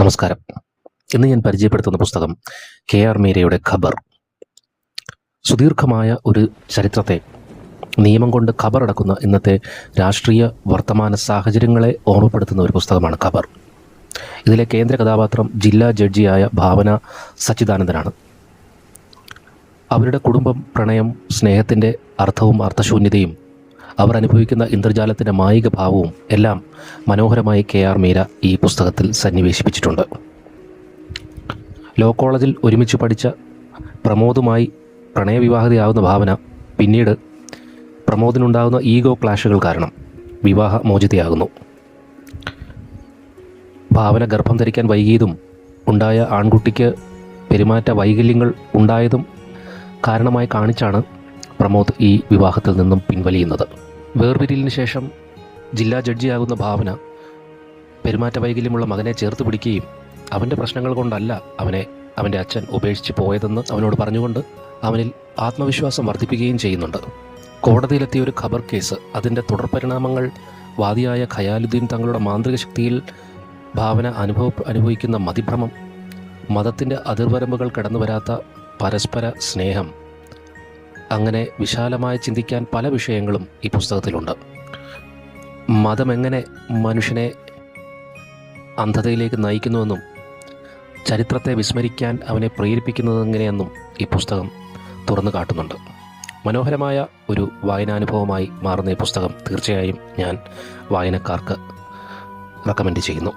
നമസ്കാരം. ഇന്ന് ഞാൻ പരിചയപ്പെടുത്തുന്ന പുസ്തകം കെ.ആർ. മീരയുടെ ഖബർ. സുദീർഘമായ ഒരു ചരിത്രത്തെ നിയമം കൊണ്ട് ഖബറടക്കുന്ന ഇന്നത്തെ രാഷ്ട്രീയ വർത്തമാന സാഹചര്യങ്ങളെ ഓർമ്മപ്പെടുത്തുന്ന ഒരു പുസ്തകമാണ് ഖബർ. ഇതിലെ കേന്ദ്ര കഥാപാത്രം ജില്ലാ ജഡ്ജിയായ ഭാവന സച്ചിദാനന്ദനാണ്. അവരുടെ കുടുംബം, പ്രണയം, സ്നേഹത്തിൻ്റെ അർത്ഥവും അർത്ഥശൂന്യതയും അവർ അനുഭവിക്കുന്ന ഇന്ദ്രജാലത്തിൻ്റെ മായിക ഭാവവും എല്ലാം മനോഹരമായി കെ.ആർ. മീര ഈ പുസ്തകത്തിൽ സന്നിവേശിപ്പിച്ചിട്ടുണ്ട്. ലോ കോളേജിൽ ഒരുമിച്ച് പഠിച്ച പ്രമോദുമായി പ്രണയവിവാഹിതയാവുന്ന ഭാവന പിന്നീട് പ്രമോദിനുണ്ടാകുന്ന ഈഗോ ക്ലാഷുകൾ കാരണം വിവാഹ മോചിതയാകുന്നു. ഭാവന ഗർഭം ധരിക്കാൻ വൈകിയതും ഉണ്ടായ ആൺകുട്ടിക്ക് പെരുമാറ്റ വൈകല്യങ്ങൾ ഉണ്ടായതും കാരണമായി കാണിച്ചാണ് പ്രമോദ് ഈ വിവാഹത്തിൽ നിന്നും പിൻവലിയുന്നത്. വേർപിരിയലിന് ശേഷം ജില്ലാ ജഡ്ജിയാകുന്ന ഭാവന പെരുമാറ്റ വൈകല്യമുള്ള മകനെ ചേർത്ത് പിടിക്കുകയും അവൻ്റെ പ്രശ്നങ്ങൾ കൊണ്ടല്ല അവൻ്റെ അച്ഛൻ ഉപേക്ഷിച്ച് പോയതെന്ന് അവനോട് പറഞ്ഞുകൊണ്ട് അവനിൽ ആത്മവിശ്വാസം വർദ്ധിപ്പിക്കുകയും ചെയ്യുന്നുണ്ട്. കോടതിയിലെത്തിയ ഒരു ഖബർ കേസ്, അതിൻ്റെ തുടർപരിണാമങ്ങൾ, വാദിയായ ഖയാലുദ്ദീൻ തങ്ങളുടെ മാന്ത്രിക ശക്തിയിൽ ഭാവന അനുഭവിക്കുന്ന മതിഭ്രമം, മതത്തിൻ്റെ അതിർവരമ്പുകൾ കടന്നു വരാത്ത പരസ്പര സ്നേഹം, അങ്ങനെ വിശാലമായി ചിന്തിക്കാൻ പല വിഷയങ്ങളും ഈ പുസ്തകത്തിലുണ്ട്. മതം എങ്ങനെ മനുഷ്യനെ അന്ധതയിലേക്ക് നയിക്കുന്നുവെന്നും ചരിത്രത്തെ വിസ്മരിക്കാൻ അവനെ പ്രേരിപ്പിക്കുന്നതെങ്ങനെയെന്നും ഈ പുസ്തകം തുറന്നു കാട്ടുന്നുണ്ട്. മനോഹരമായ ഒരു വായനാനുഭവമായി മാറുന്ന ഈ പുസ്തകം തീർച്ചയായും ഞാൻ വായനക്കാർക്ക് റെക്കമെൻഡ് ചെയ്യുന്നു.